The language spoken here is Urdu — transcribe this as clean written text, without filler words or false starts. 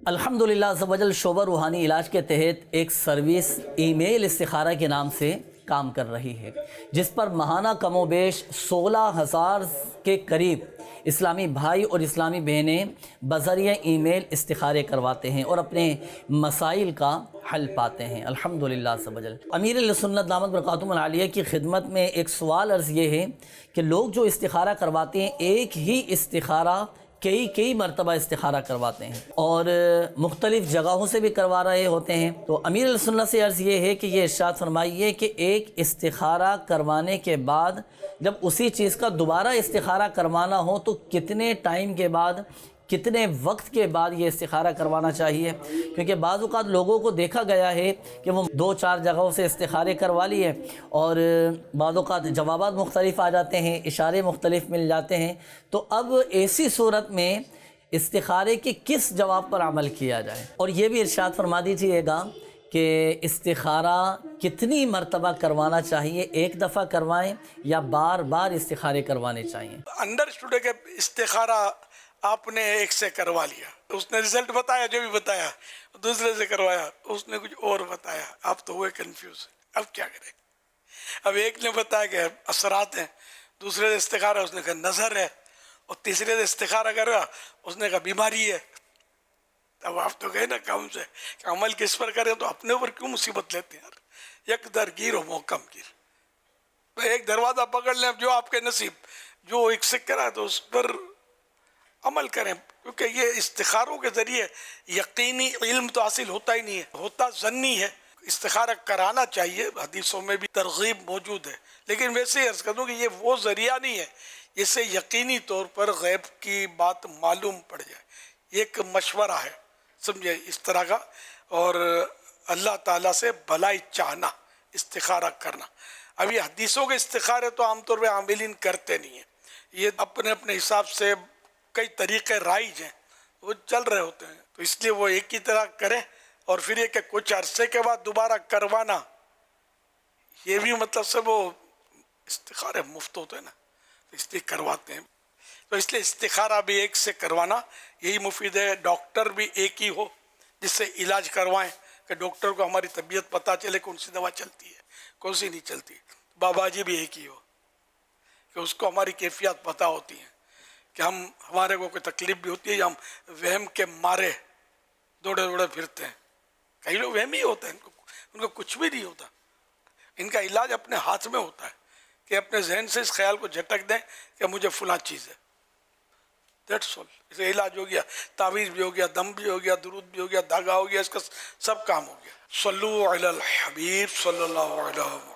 الحمدللہ عز و جل شعبہ روحانی علاج کے تحت ایک سروس ای میل استخارہ کے نام سے کام کر رہی ہے، جس پر ماہانہ کم و بیش 16,000 کے قریب اسلامی بھائی اور اسلامی بہنیں بذریعہ ای میل استخارے کرواتے ہیں اور اپنے مسائل کا حل پاتے ہیں الحمدللہ عز و جل۔ امیر اہل سنت دامت برکاتہم العالیہ کی خدمت میں ایک سوال عرض یہ ہے کہ لوگ جو استخارہ کرواتے ہیں، ایک ہی استخارہ کئی مرتبہ استخارہ کرواتے ہیں اور مختلف جگہوں سے بھی کروا رہے ہوتے ہیں، تو امیر اہل سنت سے عرض یہ ہے کہ یہ ارشاد فرمائیے کہ ایک استخارہ کروانے کے بعد جب اسی چیز کا دوبارہ استخارہ کروانا ہو تو کتنے ٹائم کے بعد، کتنے وقت کے بعد یہ استخارہ کروانا چاہیے؟ کیونکہ بعض اوقات لوگوں کو دیکھا گیا ہے کہ وہ 2-4 جگہوں سے استخارے کروا لیے اور بعض اوقات جوابات مختلف آ جاتے ہیں، اشارے مختلف مل جاتے ہیں، تو اب ایسی صورت میں استخارے کے کس جواب پر عمل کیا جائے؟ اور یہ بھی ارشاد فرما دیجیے گا کہ استخارہ کتنی مرتبہ کروانا چاہیے، ایک دفعہ کروائیں یا بار بار استخارے کروانے چاہیے؟ انڈرسٹوڈ ہے کہ استخارہ آپ نے ایک سے کروا لیا، اس نے رزلٹ بتایا، جو بھی بتایا، دوسرے سے کروایا، اس نے کچھ اور بتایا، آپ تو ہوئے کنفیوز۔ اب کیا کریں؟ اب ایک نے بتایا کہ اثرات ہیں، دوسرے سے استخارہ اس نے کہا نظر ہے، اور تیسرے سے استخارہ کر رہا اس نے کہا بیماری ہے۔ اب آپ تو گئے نا کام سے کہ عمل کس پر کریں، تو اپنے اوپر کیوں مصیبت لیتے ہیں یار؟ یک درگیر و محکم گیر، ایک دروازہ پکڑ لیں، جو آپ کے نصیب، جو ایک سے کرا تو اس پر عمل کریں، کیونکہ یہ استخاروں کے ذریعے یقینی علم تو حاصل ہوتا ہی نہیں ہے، ہوتا ظنی ہے۔ استخارہ کرانا چاہیے، حدیثوں میں بھی ترغیب موجود ہے، لیکن ویسے ہی عرض کر دوں کہ یہ وہ ذریعہ نہیں ہے جس سے یقینی طور پر غیب کی بات معلوم پڑ جائے۔ یہ ایک مشورہ ہے، سمجھے، اس طرح کا، اور اللہ تعالیٰ سے بھلائی چاہنا، استخارہ کرنا۔ اب یہ حدیثوں کے استخارے تو عام طور پہ عاملین کرتے نہیں ہیں، یہ اپنے اپنے حساب سے کئی طریقے رائج ہیں، وہ چل رہے ہوتے ہیں، تو اس لیے وہ ایک ہی طرح کریں، اور پھر یہ کہ کچھ عرصے کے بعد دوبارہ کروانا، یہ بھی مطلب سب وہ استخارے مفت ہوتے ہیں نا، اس لیے کرواتے ہیں۔ تو اس لیے استخارہ بھی ایک سے کروانا یہی مفید ہے۔ ڈاکٹر بھی ایک ہی ہو جس سے علاج کروائیں، کہ ڈاکٹر کو ہماری طبیعت پتہ چلے کون سی دوا چلتی ہے کون سی نہیں چلتی۔ بابا جی بھی ایک ہی ہو کہ اس کو ہماری کیفیات پتہ ہوتی ہیں، کہ ہمارے کو کوئی تکلیف بھی ہوتی ہے یا ہم وہم کے مارے دوڑے پھرتے ہیں۔ کئی لوگ وہم ہی ہوتے ہیں، ان کو کچھ بھی نہیں ہوتا، ان کا علاج اپنے ہاتھ میں ہوتا ہے کہ اپنے ذہن سے اس خیال کو جھٹک دیں کہ مجھے فلاں چیز ہے، دیٹس آل۔ اسے علاج ہو گیا، تعویذ بھی ہو گیا، دم بھی ہو گیا، درود بھی ہو گیا، دھاگا ہو گیا، اس کا سب کام ہو گیا۔ صلو علی الحبیب صلی اللہ علیہ وسلم۔